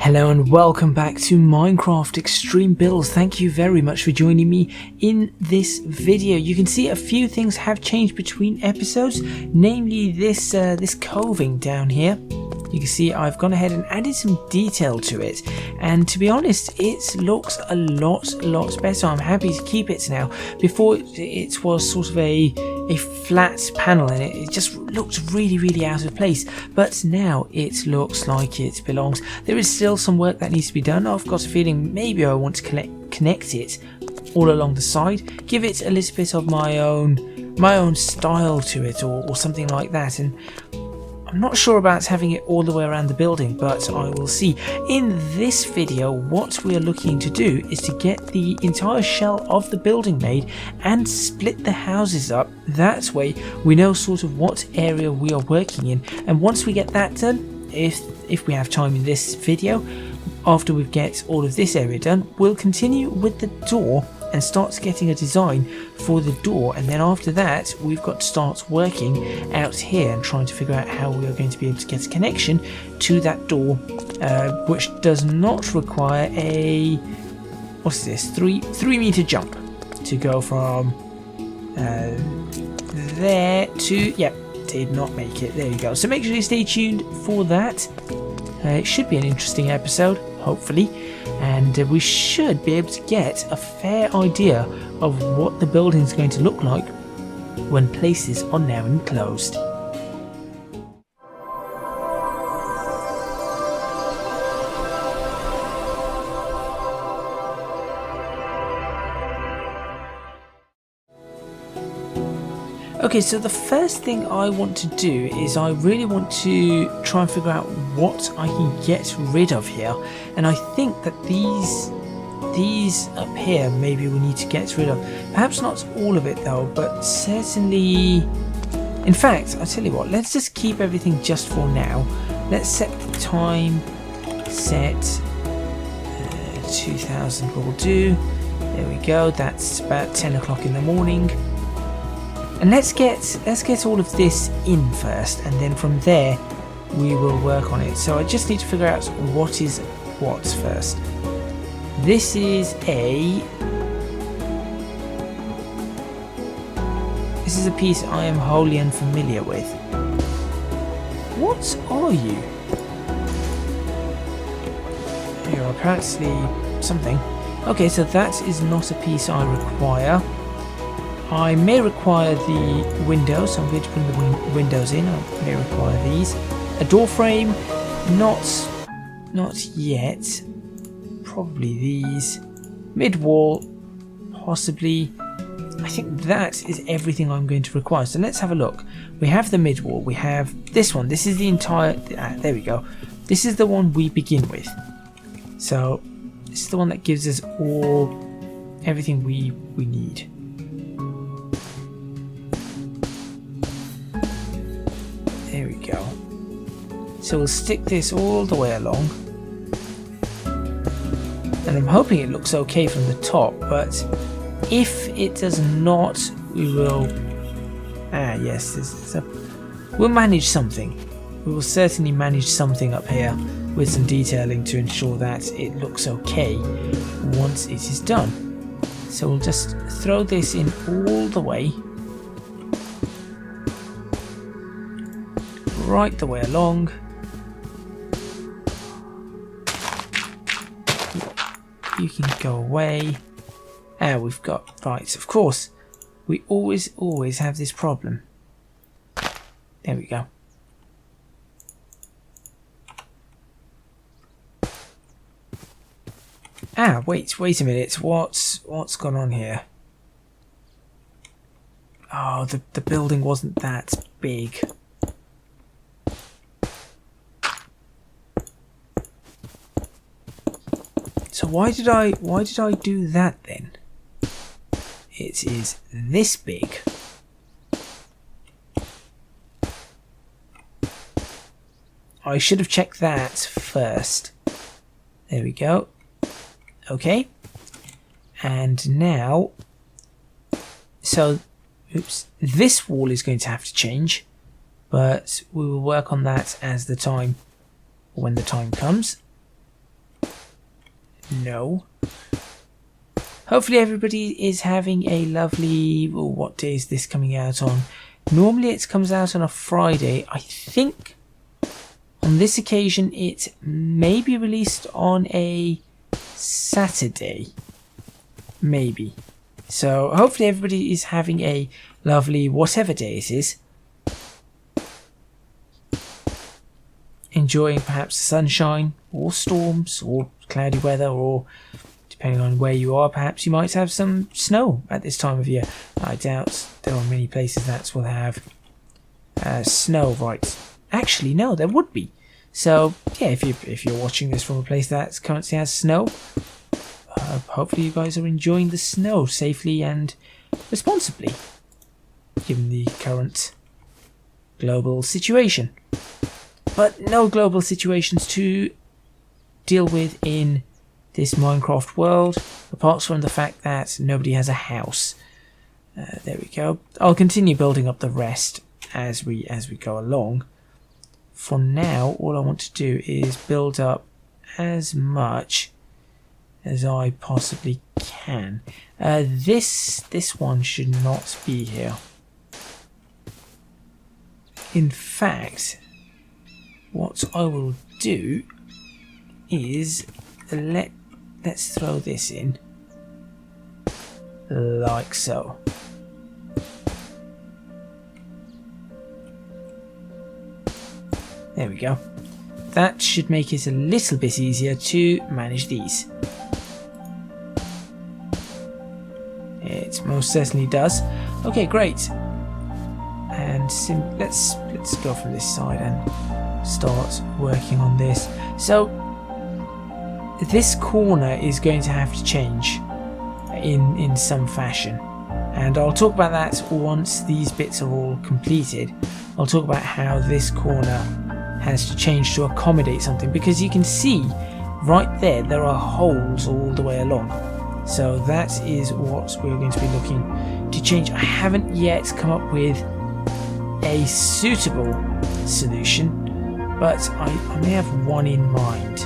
Hello and welcome back to Minecraft Extreme Builds. Thank you very much for joining me in this video. You can see a few things have changed between episodes, namely this coving down here. You can see I've gone ahead and added some detail to it, and to be honest, it looks a lot better. I'm happy to keep it now. Before it was sort of a flat panel and it just looked really out of place, but now it looks like it belongs. There is still some work that needs to be done. I've got a feeling maybe I want to connect it all along the side, give it a little bit of my own style to it, or something like that. And I'm not sure about having it all the way around the building, but I will see. In this video, what we are looking to do is to get the entire shell of the building made and split the houses up. That way we know sort of what area we are working in, and once we get that done, if we have time in this video, after we get all of this area done, we'll continue with the door and start getting a design for the door, and then after that we've got to start working out here and trying to figure out how we are going to be able to get a connection to that door, which does not require a, what's this, 3 meter jump to go from there to, yep, did not make it. There you go. So make sure you stay tuned for that. It should be an interesting episode, hopefully, and we should be able to get a fair idea of what the building is going to look like when places are now enclosed. Okay, so the first thing I want to do is I really want to try and figure out what I can get rid of here, and I think that these up here maybe we need to get rid of. Perhaps not all of it though, but certainly, in fact, I'll tell you what, let's just keep everything just for now. Let's set the time, set 2000 will do. There we go, that's about 10 o'clock in the morning. And let's get all of this in first, and then from there we will work on it. So I just need to figure out what is what first. This is a piece I am wholly unfamiliar with. What are you? You're apparently something. Okay, so that is not a piece I require. I may require the windows, so I'm going to bring the windows in. I may require these. A door frame, not yet. Probably these. Mid-wall, possibly. I think that is everything I'm going to require. So let's have a look. We have the mid-wall. We have this one. This is the entire... there we go. This is the one we begin with. So this is the one that gives us everything we need. There we go. So we'll stick this all the way along, and I'm hoping it looks okay from the top, but if it does not, we will we'll manage something. We will certainly manage something up here with some detailing to ensure that it looks okay once it is done. So we'll just throw this in all the way, right the way along. You can go away. We've got, right, of course, we always have this problem. There we go. Wait a minute, what's gone on here? Oh, the building wasn't that big. So why did I do that then? It is this big. I should have checked that first. There we go. Okay. And now, so, oops, this wall is going to have to change, but we will work on that as when the time comes. No. Hopefully everybody is having a lovely... Oh, what day is this coming out on? Normally it comes out on a Friday. I think on this occasion it may be released on a Saturday. Maybe. So hopefully everybody is having a lovely whatever day it is. Enjoying perhaps the sunshine or storms or cloudy weather, or depending on where you are, perhaps you might have some snow at this time of year. I doubt there are many places that will have snow, right? Actually, no, there would be. So yeah, if you're watching this from a place that currently has snow, hopefully you guys are enjoying the snow safely and responsibly, given the current global situation. But no global situations to deal with in this Minecraft world, apart from the fact that nobody has a house. There we go. I'll continue building up the rest as we go along. For now, all I want to do is build up as much as I possibly can. This one should not be here. In fact, what I will do is let's throw this in like so. There we go. That should make it a little bit easier to manage these. It most certainly does. Okay, great. And let's go from this side and start working on this. So this corner is going to have to change in some fashion, and I'll talk about that once these bits are all completed. I'll talk about how this corner has to change to accommodate something, because you can see right there are holes all the way along. So that is what we're going to be looking to change. I haven't yet come up with a suitable solution, but I may have one in mind.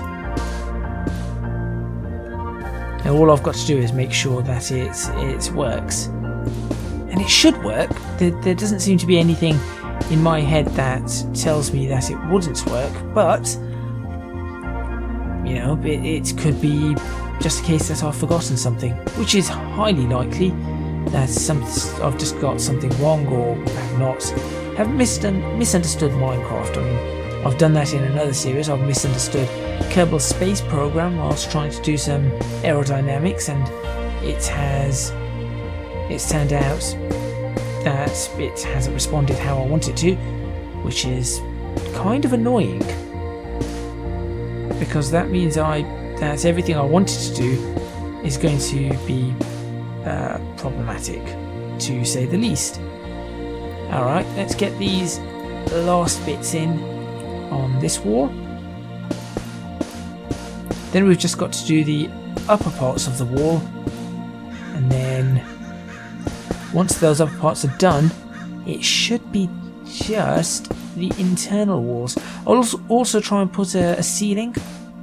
Now all I've got to do is make sure that it works, and it should work. There doesn't seem to be anything in my head that tells me that it wouldn't work, but you know, it could be just a case that I've forgotten something, which is highly likely. That I've just got something wrong, or have misunderstood Minecraft. I mean, I've done that in another series. I've misunderstood Kerbal Space Program whilst trying to do some aerodynamics, and it's turned out that it hasn't responded how I want it to, which is kind of annoying, because that means that everything I wanted to do is going to be problematic, to say the least. Alright, let's get these last bits in on this wall. Then we've just got to do the upper parts of the wall, and then once those upper parts are done, it should be just the internal walls. I'll also try and put a ceiling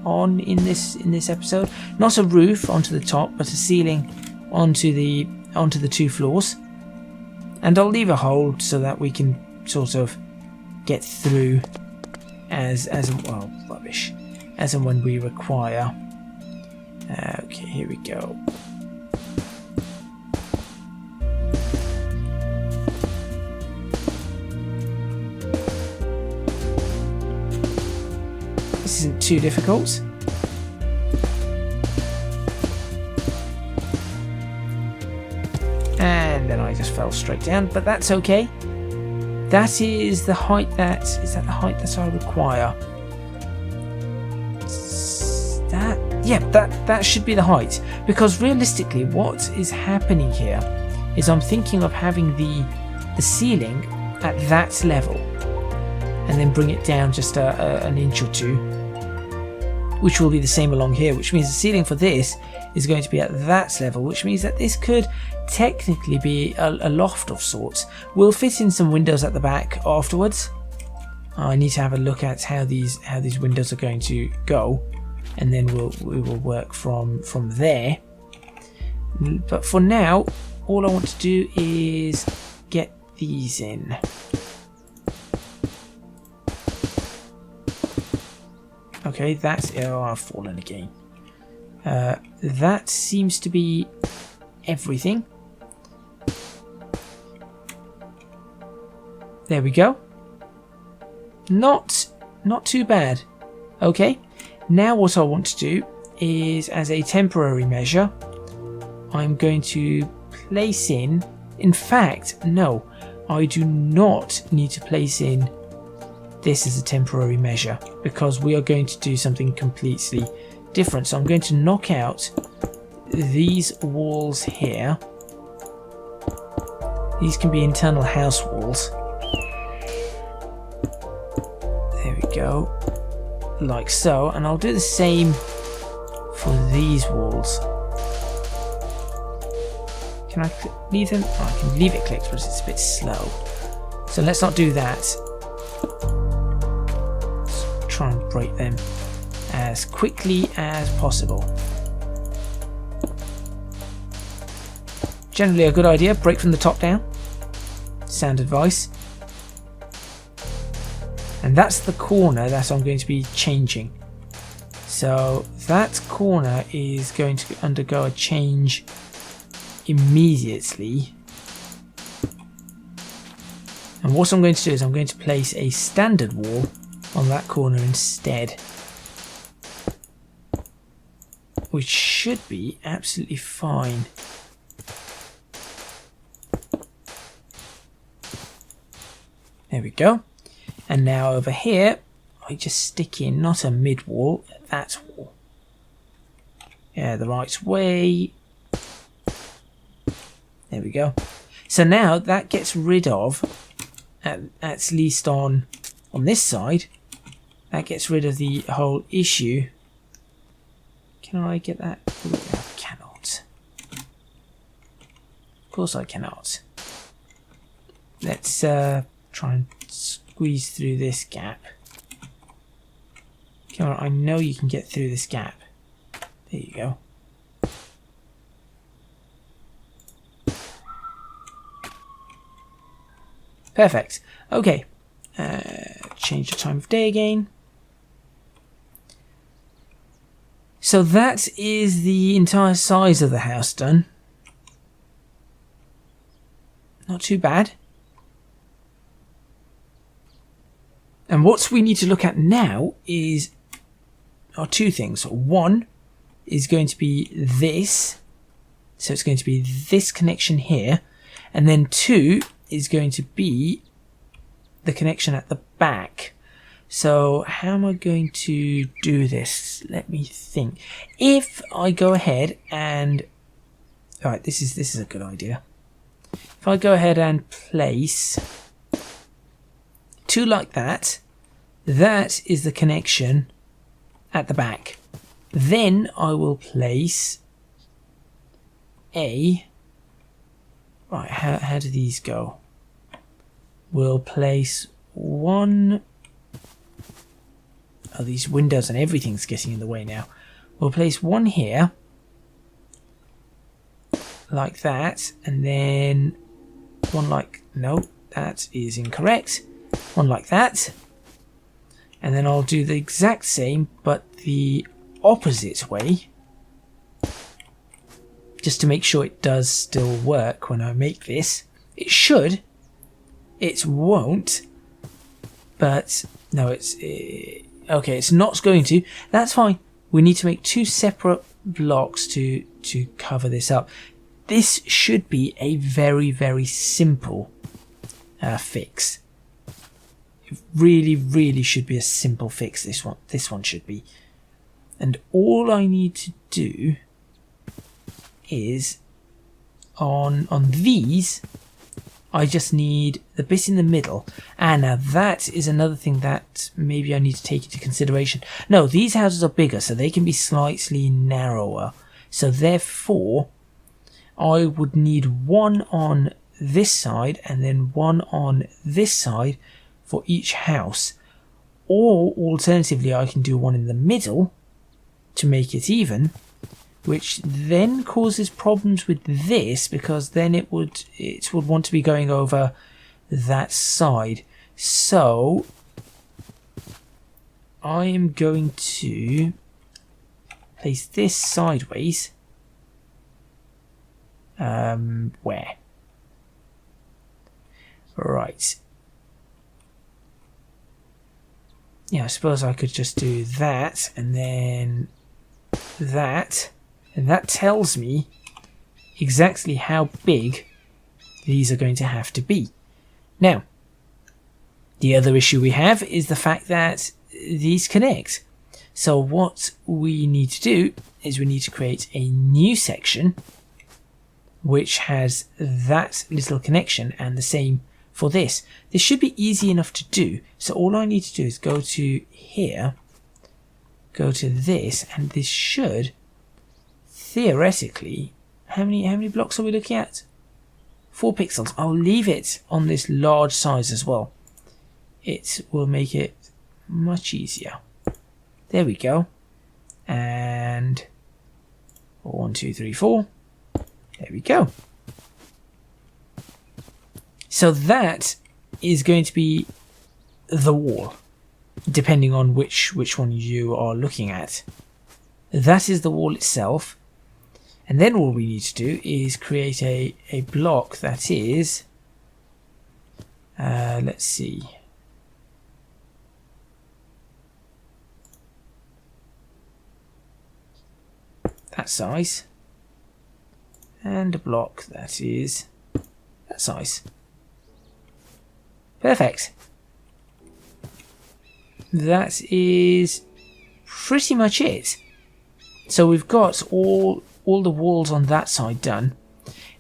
on in this episode, not a roof onto the top, but a ceiling onto the 2 floors, and I'll leave a hole so that we can sort of get through as and when we require. Okay, here we go. This isn't too difficult. And then I just fell straight down, but that's okay. That is the height that I require. That should be the height, because realistically what is happening here is I'm thinking of having the ceiling at that level and then bring it down just an inch or two, which will be the same along here, which means the ceiling for this is going to be at that level, which means that this could technically be a loft of sorts. We'll fit in some windows at the back afterwards. I need to have a look at how these windows are going to go. and then we will work from there. But for now, all I want to do is get these in. Okay, that's... oh, I've fallen again. That seems to be everything. There we go. Not too bad. Okay, now what I want to do is, as a temporary measure, I'm going to place in fact, no, I do not need to place in this as a temporary measure, because we are going to do something completely different. So I'm going to knock out these walls here. These can be internal house walls. There we go, like so, and I'll do the same for these walls. Can I leave them? Oh, I can leave it clicked, but it's a bit slow. So let's not do that. Let's try and break them as quickly as possible. Generally a good idea, break from the top down. Sound advice. And that's the corner that I'm going to be changing. So that corner is going to undergo a change immediately. And what I'm going to do is I'm going to place a standard wall on that corner instead, which should be absolutely fine. There we go. And now over here, I just stick in not a mid wall, that wall. Yeah, the right way. There we go. So now that gets rid of, at least on this side, that gets rid of the whole issue. Can I get that? Ooh, I cannot. Of course I cannot. Let's try and squeeze through this gap. Come on, I know you can get through this gap. There you go. Perfect. Okay. Change the time of day again. So that is the entire size of the house done. Not too bad. And what we need to look at now are two things. One is going to be this. So it's going to be this connection here. And then two is going to be the connection at the back. So how am I going to do this? Let me think. If I go ahead and... Alright, this is a good idea. If I go ahead and place two like that, that is the connection at the back. Then I will place a... Right, how do these go? We'll place one... Oh, these windows and everything's getting in the way now. We'll place one here, like that, and then one like... No, that is incorrect. One like that. And then I'll do the exact same, but the opposite way. Just to make sure it does still work when I make this. It should. It won't. But, no, it's... okay, it's not going to. That's fine. We need to make two separate blocks to cover this up. This should be a very, very simple fix. It really, really should be a simple fix, this one should be. And all I need to do is on these, I just need the bit in the middle. And now that is another thing that maybe I need to take into consideration. No, these houses are bigger, so they can be slightly narrower. So therefore, I would need one on this side and then one on this side for each house. Or alternatively, I can do one in the middle to make it even, which then causes problems with this, because then it would want to be going over that side. So I am going to place this sideways. Where? Right. Yeah, I suppose I could just do that and then that, and that tells me exactly how big these are going to have to be. Now, the other issue we have is the fact that these connect. So what we need to do is we need to create a new section which has that little connection, and the same for this. This should be easy enough to do. So all I need to do is go to here, go to this, and this should theoretically, how many blocks are we looking at? 4 pixels. I'll leave it on this large size as well. It will make it much easier. There we go. And 1, 2, 3, 4. There we go. So that is going to be the wall, depending on which one you are looking at. That is the wall itself. And then all we need to do is create a block that is, let's see, that size, and a block that is that size. Perfect. That is pretty much it. So we've got all the walls on that side done.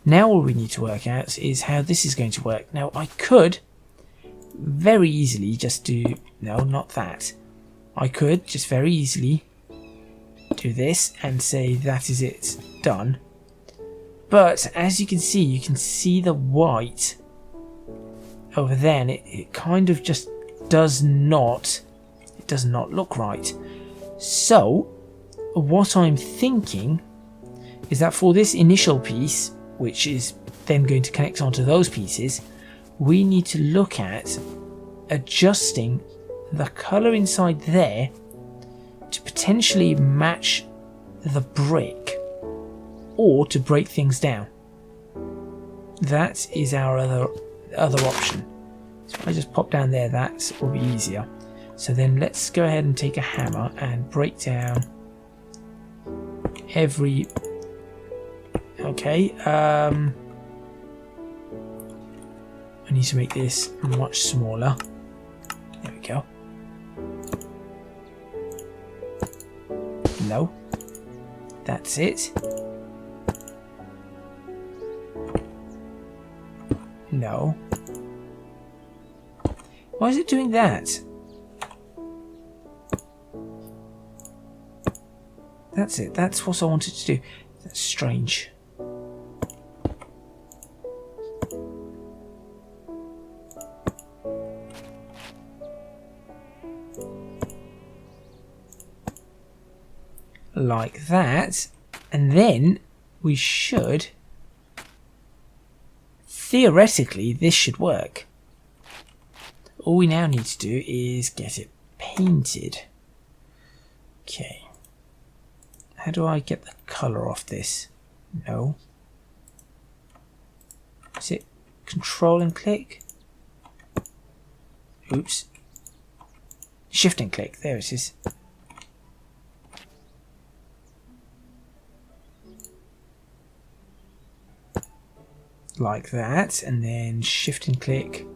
Now all we need to work out is how this is going to work. Now I could very easily just do, no, not that. I could just very easily do this and say that is it, done. But as you can see the white over there, and it kind of just does not look right. So what I'm thinking is that for this initial piece, which is then going to connect onto those pieces, we need to look at adjusting the colour inside there to potentially match the brick, or to break things down. That is our other option. So if I just pop down there, that will be easier. So then let's go ahead and take a hammer and break down every... Okay, I need to make this much smaller. There we go. No. That's it. No. Why is it doing that? That's it. That's what I wanted to do. That's strange. Like that. And then we should... Theoretically, this should work. All we now need to do is get it painted. Okay. How do I get the colour off this? No. Is it Control and click? Oops. Shift and click. There it is. Like that, and then shift and click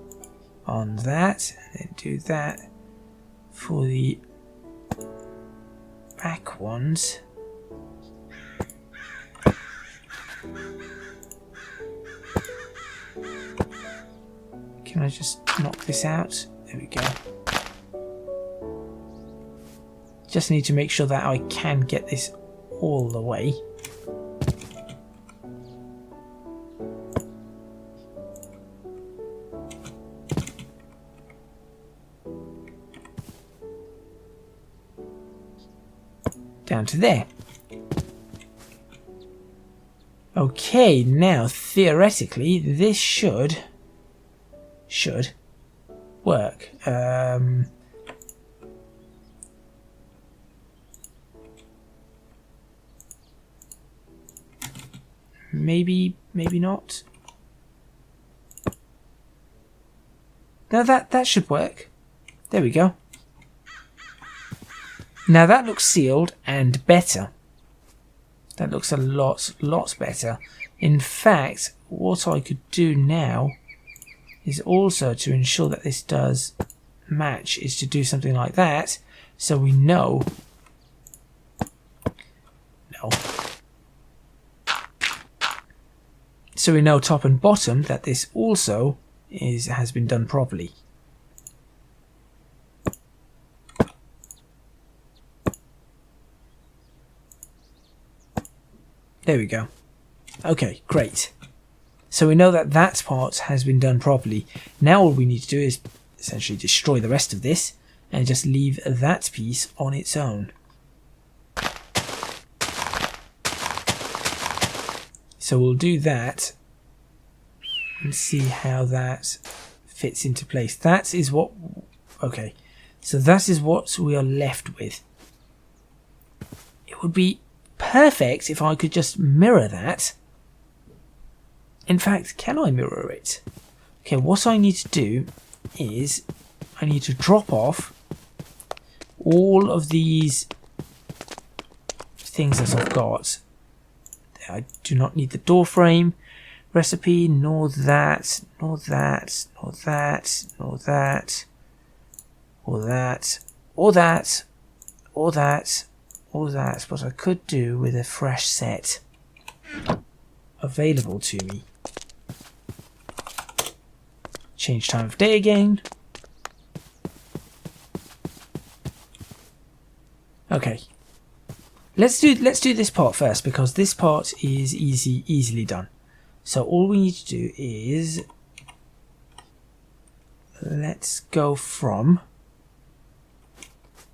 on that, and then do that for the back ones. Can I just knock this out? There we go. Just need to make sure that I can get this all the way. down to there. Okay, now theoretically this should work. Maybe not. No, that should work. There we go. Now that looks sealed and better. That looks a lot better. In fact, what I could do now is also, to ensure that this does match, is to do something like that, so we know. No. So we know top and bottom that this also has been done properly. There we go. Okay, great. So we know that that part has been done properly. Now all we need to do is essentially destroy the rest of this and just leave that piece on its own. So we'll do that and see how that fits into place. That is what... Okay, so that is what we are left with. It would be perfect if I could just mirror that. In fact, can I mirror it? Okay, what I need to do is I need to drop off all of these things that I've got. I do not need the door frame recipe, nor that, nor that, nor that, nor that, or that, or that, or that, or that. But I could do with a fresh set available to me. Change time of day again. Okay. Let's do this part first, because this part is easily done. So all we need to do is let's go from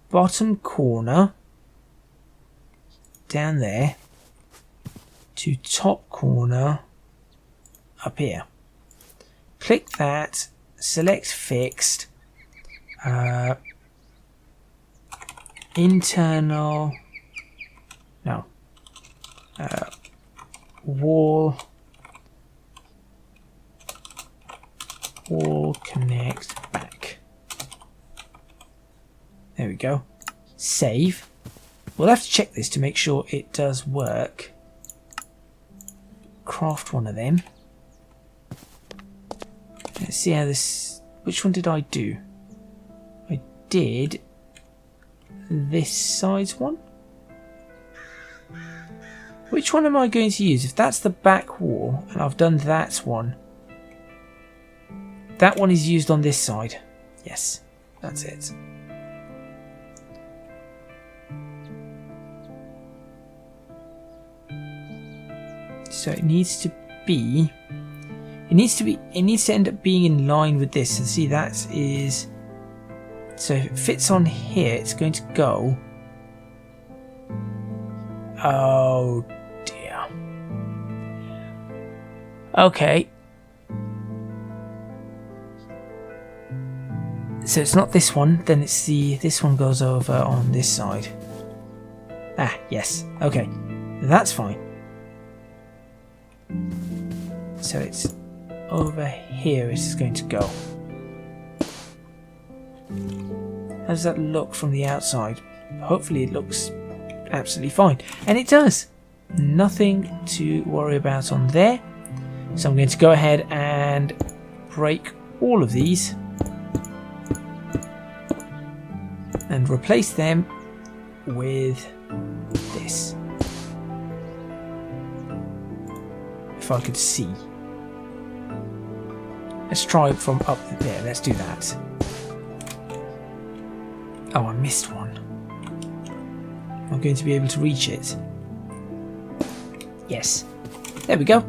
bottom corner down there to top corner up here. Click that, select fixed, internal, no, wall connect back. There we go. Save. We'll have to check this to make sure it does work. Craft one of them. Let's see how this... Which one did I do? I did this side's one. Which one am I going to use? If that's the back wall, and I've done that one. That one is used on this side. Yes, that's it. So it needs to be... It needs to end up being in line with this. And see, that is... So if it fits on here, it's going to go... Oh dear. Okay. So it's not this one, then it's this one goes over on this side. Ah, yes. Okay. That's fine. So it's over here it is going to go. How does that look from the outside? Hopefully it looks absolutely fine. And it does. Nothing to worry about on there. So I'm going to go ahead and break all of these and replace them with this. If I could see. Let's try it from up there. Let's do that. Oh, I missed one. Am I going to be able to reach it? Yes. There we go.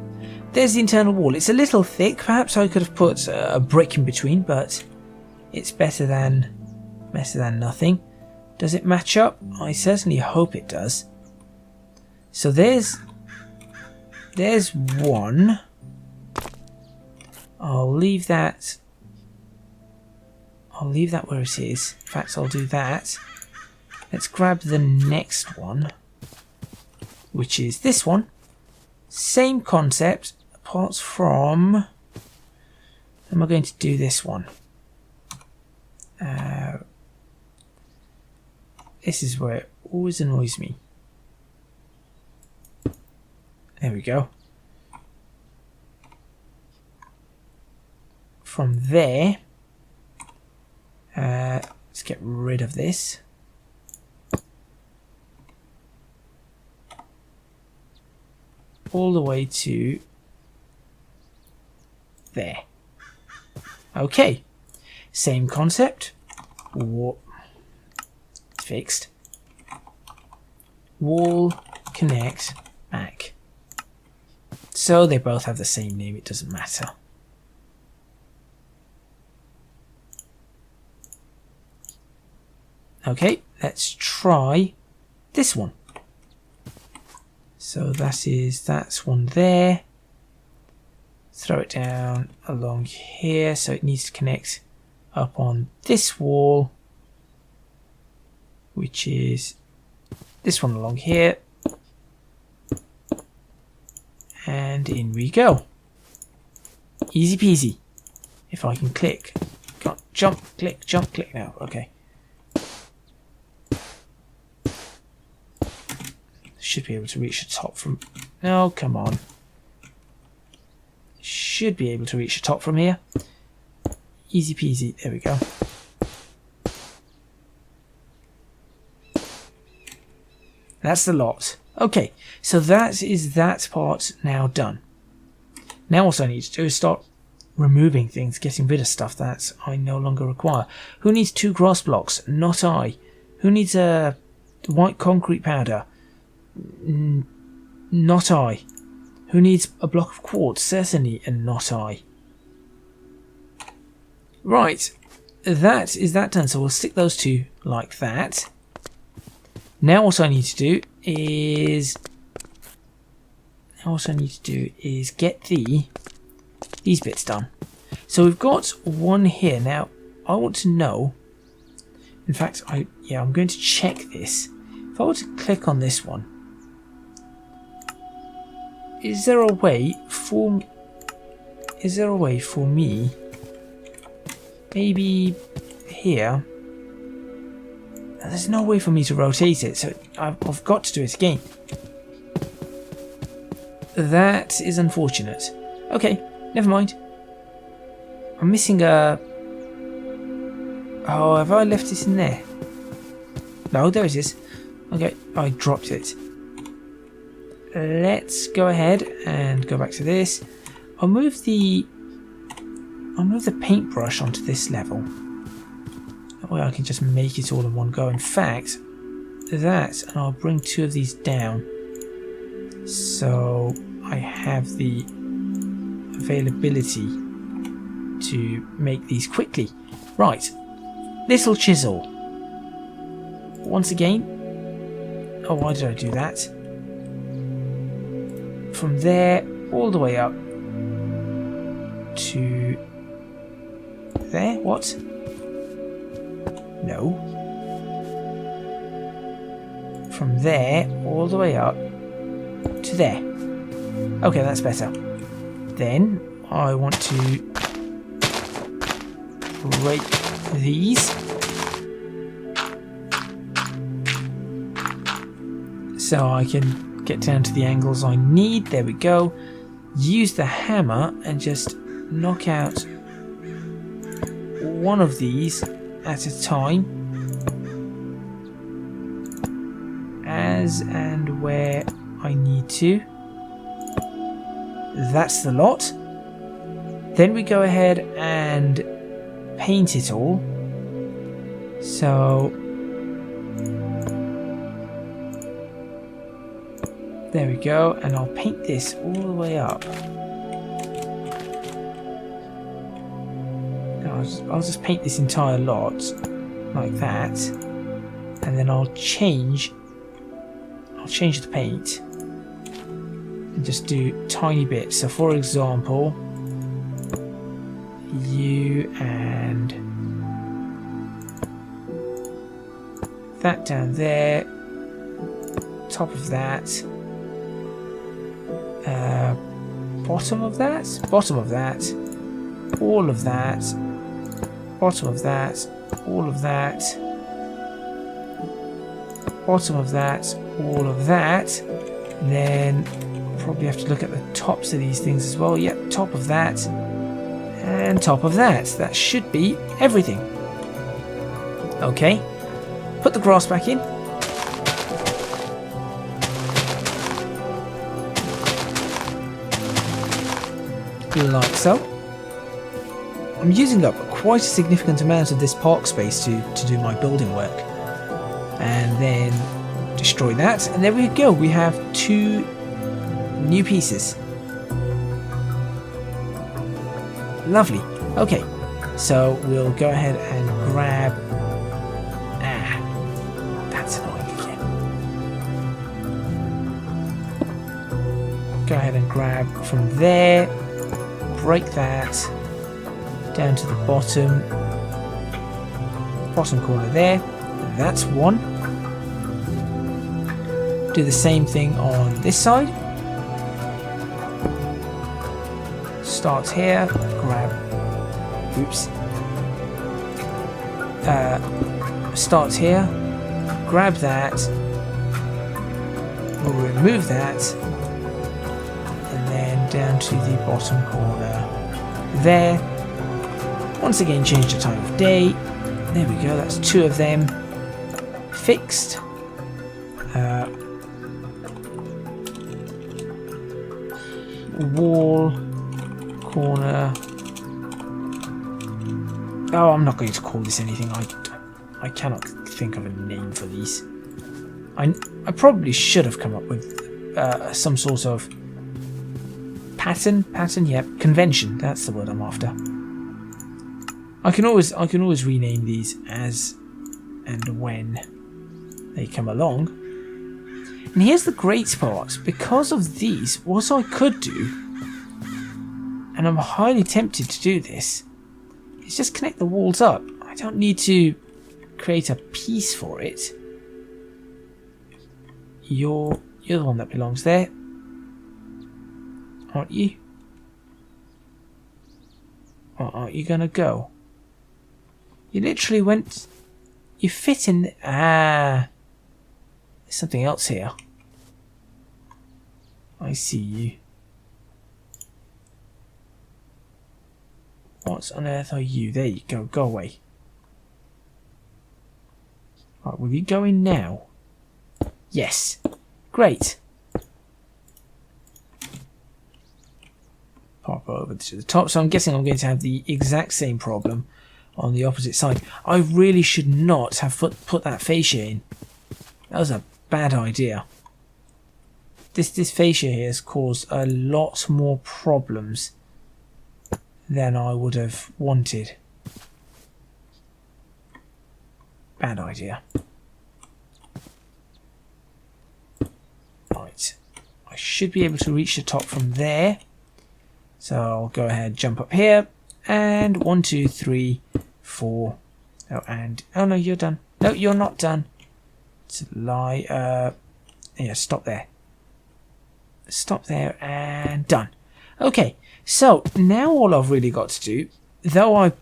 There's the internal wall. It's a little thick. Perhaps I could have put a brick in between, but it's better than nothing. Does it match up? I certainly hope it does. So there's one. I'll leave that where it is. In fact, I'll do that. Let's grab the next one, which is this one. Same concept, apart from... am I going to do this one? This is where it always annoys me. There we go. From there, let's get rid of this. All the way to there. Okay, same concept. Fixed. Wall, connect, back. So they both have the same name, it doesn't matter. Okay, let's try this one. So that's one there. Throw it down along here, so it needs to connect up on this wall, which is this one along here. And in we go. Easy peasy. If I can click. Can't jump, click now. Okay. Should be able to reach the top from... no, come on. Should be able to reach the top from here. Easy peasy. There we go. That's the lot. Okay, so that is that part now done. Now what I need to do is start removing things, getting rid of stuff that I no longer require. Who needs 2 grass blocks? Not I. Who needs a white concrete powder? Not I. Who needs a block of quartz? Certainly, and not I. Right, that is that done. So we'll stick those 2 like that. Now what I need to do is get these bits done. So we've got one here. Now I want to know, in fact I'm going to check this. If I were to click on this one, is there a way for me, maybe here? There's no way for me to rotate it, so I've got to do it again. That is unfortunate. Okay, never mind. I'm missing a... oh, have I left it in there? No, there it is. Okay, I dropped it. Let's go ahead and go back to this. I'll move the paintbrush onto this level. That way I can just make it all in one go. In fact, that, and I'll bring 2 of these down so I have the availability to make these quickly. Right, little chisel. Once again, oh, why did I do that? From there all the way up to there. What? No. From there all the way up to there. Okay, that's better. Then I want to break these. So I can get down to the angles I need. There we go. Use the hammer and just knock out one of these at a time, as and where I need to. That's the lot. Then we go ahead and paint it all. So there we go, and I'll paint this all the way up. I'll just paint this entire lot like that. and then I'll change the paint and just do tiny bits. So for example, you and that down there, top of that, bottom of that, bottom of that, all of that, bottom of that, all of that, bottom of that, all of that. And then probably have to look at the tops of these things as well. Yep, top of that and top of that. That should be everything. Okay, put the grass back in. Like so. I'm using up quite a significant amount of this park space to do my building work. And then destroy that, and there we go. We have 2 new pieces. Lovely. Okay, so we'll go ahead and grab... that's annoying again. Go ahead and grab from there, break that down to the bottom corner there. That's 1. Do the same thing on this side. Start here, grab, oops. Start here, grab that, we'll remove that, and then down to the bottom corner there. Once again, change the time of day. There we go, that's 2 of them fixed. Wall, corner. Oh, I'm not going to call this anything. I cannot think of a name for these. I probably should have come up with some sort of pattern, yep, convention. That's the word I'm after. I can always rename these as and when they come along. And here's the great part. Because of these, what I could do, and I'm highly tempted to do this, is just connect the walls up. I don't need to create a piece for it. You're the one that belongs there, aren't you? Or aren't you gonna go? You literally went... You fit in... There's something else here. I see you. What on earth are you? There you go. Go away. Right, will you go in now? Yes. Great. Pop over to the top. So I'm guessing I'm going to have the exact same problem on the opposite side. I really should not have put that fascia in. That was a bad idea. This fascia here has caused a lot more problems than I would have wanted. Bad idea. Right. I should be able to reach the top from there. So I'll go ahead, jump up here, and 1, 2, 3, 4. Oh, and oh no, you're done. No, you're not done. It's a lie. Yeah, stop there. Stop there and done. Okay, so now all I've really got to do, though I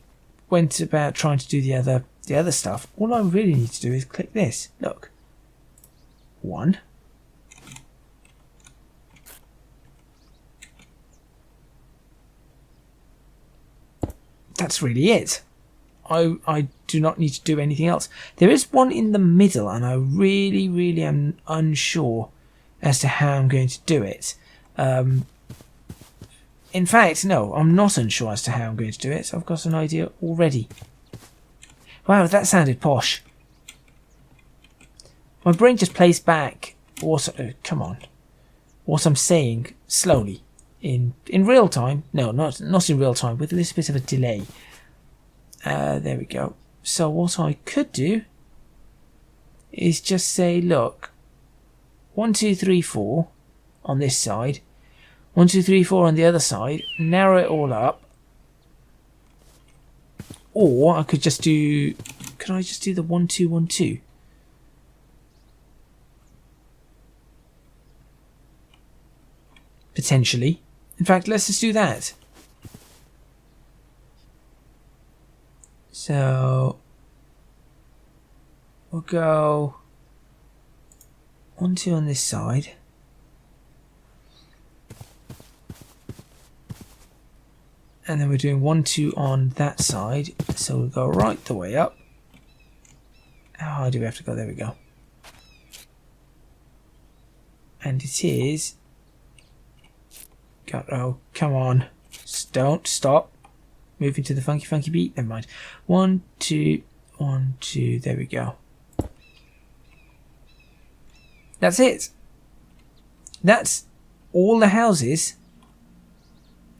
went about trying to do the other stuff, all I really need to do is click this. Look. 1. That's really it. I do not need to do anything else. There is one in the middle, and I really am unsure as to how I'm going to do it. In fact, no, I'm not unsure as to how I'm going to do it. I've got an idea already. Wow, that sounded posh. My brain just plays back what, come on, what I'm saying slowly in real time. No, not in real time, with a little bit of a delay. There we go. So what I could do is just say, look, 1, 2, 3, 4 on this side, 1, 2, 3, 4 on the other side, narrow it all up. Or I could just do, could I just do the 1, 2, 1, 2? Potentially. In fact, let's just do that. So we'll go 1, 2 on this side. And then we're doing 1, 2 on that side. So we'll go right the way up. How high do we have to go? There we go. And it is... God, oh, come on. Don't stop. Moving to the funky, funky beat. Never mind. 1, 2, 1, 2. There we go. That's it. That's all the houses.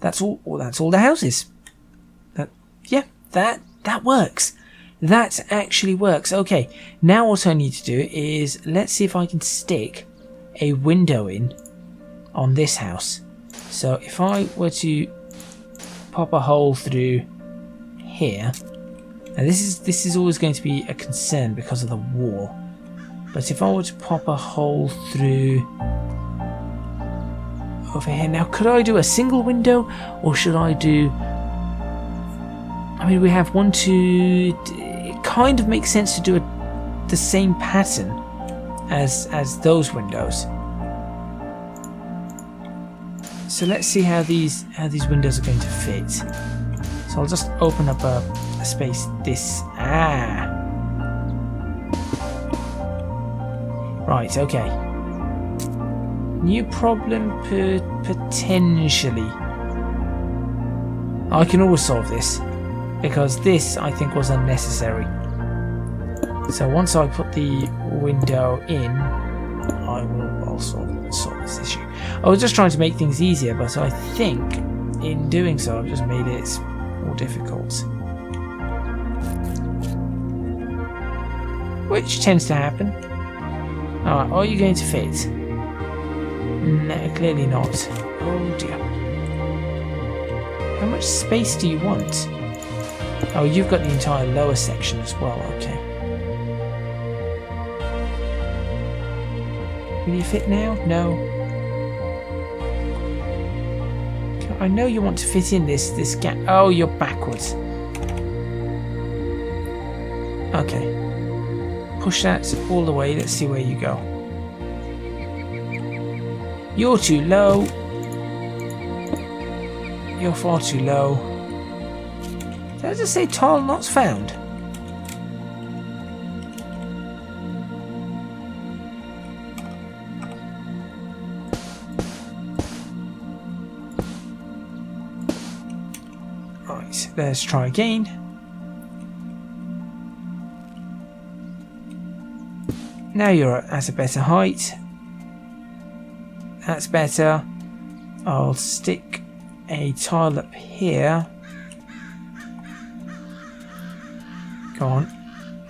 That's all. That's all the houses. Yeah, that works. That actually works. Okay. Now what I need to do is let's see if I can stick a window in on this house. So if I were to pop a hole through here, now this is always going to be a concern because of the wall. But if I were to pop a hole through over here, now could I do a single window or should I do? I mean, we have 1, 2. It kind of makes sense to do the same pattern as those windows. So let's see how these windows are going to fit. So I'll just open up a space. Right, okay. New problem potentially. I can always solve this because this I think was unnecessary. So once I put the window in, I'll solve this issue. I was just trying to make things easier, but I think in doing so I've just made it more difficult. Which tends to happen. Alright, are you going to fit? No, clearly not. Oh dear. How much space do you want? Oh, you've got the entire lower section as well, okay. Will you fit now? No. I know you want to fit in this gap. Oh, you're backwards. Okay. Push that all the way. Let's see where you go. You're too low. You're far too low. Did I just say tile not found? Right, let's try again. Now you're at a better height. That's better. I'll stick a tile up here. Go on.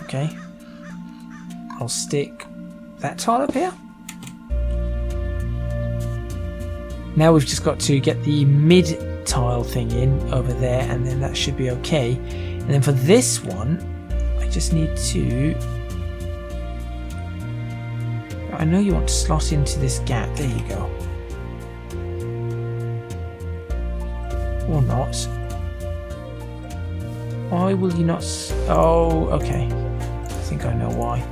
Okay. I'll stick that tile up here. Now we've just got to get the mid tile thing in over there, and then that should be okay. And then for this one, I just need to... I know you want to slot into this gap. There you go. Or not. Why will you not... Oh, okay. I think I know why.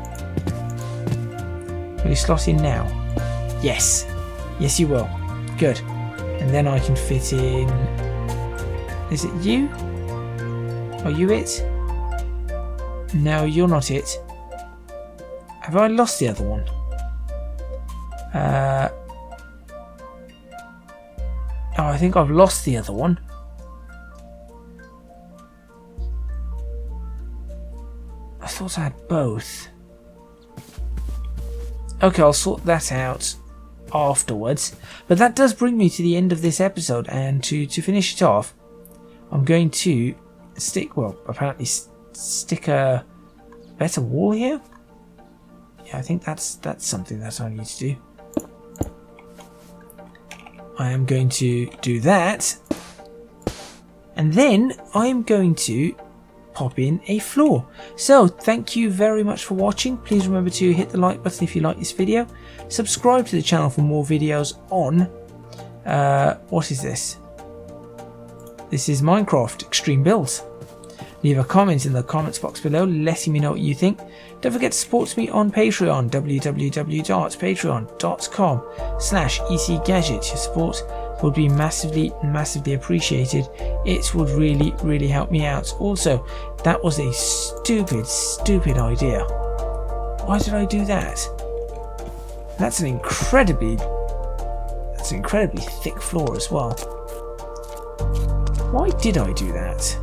Will you slot in now? Yes. Yes, you will. Good. And then I can fit in... Is it you? Are you it? No, you're not it. Have I lost the other one? Oh, I think I've lost the other one. I thought I had both. Okay, I'll sort that out afterwards. But that does bring me to the end of this episode, and to finish it off, I'm going to stick, well, apparently stick a better wall here. Yeah, I think that's something that I need to do. I am going to do that. And then I'm going to pop in a floor. So thank you very much for watching. Please remember to hit the like button if you like this video. Subscribe to the channel for more videos on what is this? This is Minecraft Extreme Builds. Leave a comment in the comments box below letting me know what you think. Don't forget to support me on Patreon, www.patreon.com/ecgadget. Your support would be massively appreciated. It would really help me out. Also, that was a stupid idea. Why did I do that? That's an incredibly thick floor as well. Why did I do that?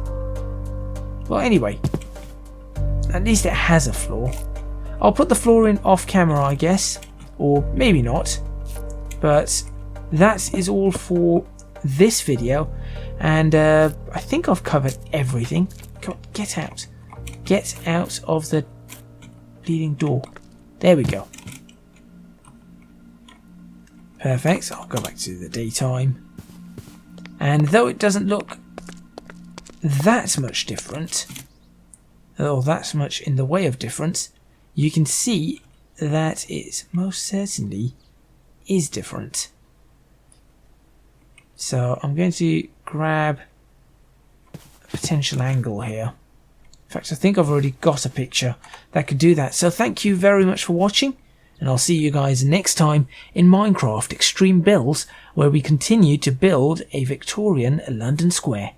Well, anyway, at least it has a floor. I'll put the floor in off camera, I guess, or maybe not, but that is all for this video, and I think I've covered everything. Come on, get out of the bleeding door. There we go. Perfect. I'll go back to the daytime, and though it doesn't look that much different, or that much in the way of difference, you can see that it most certainly is different. So I'm going to grab a potential angle here. In fact, I think I've already got a picture that could do that. So thank you very much for watching, and I'll see you guys next time in Minecraft Extreme Builds, where we continue to build a Victorian London square.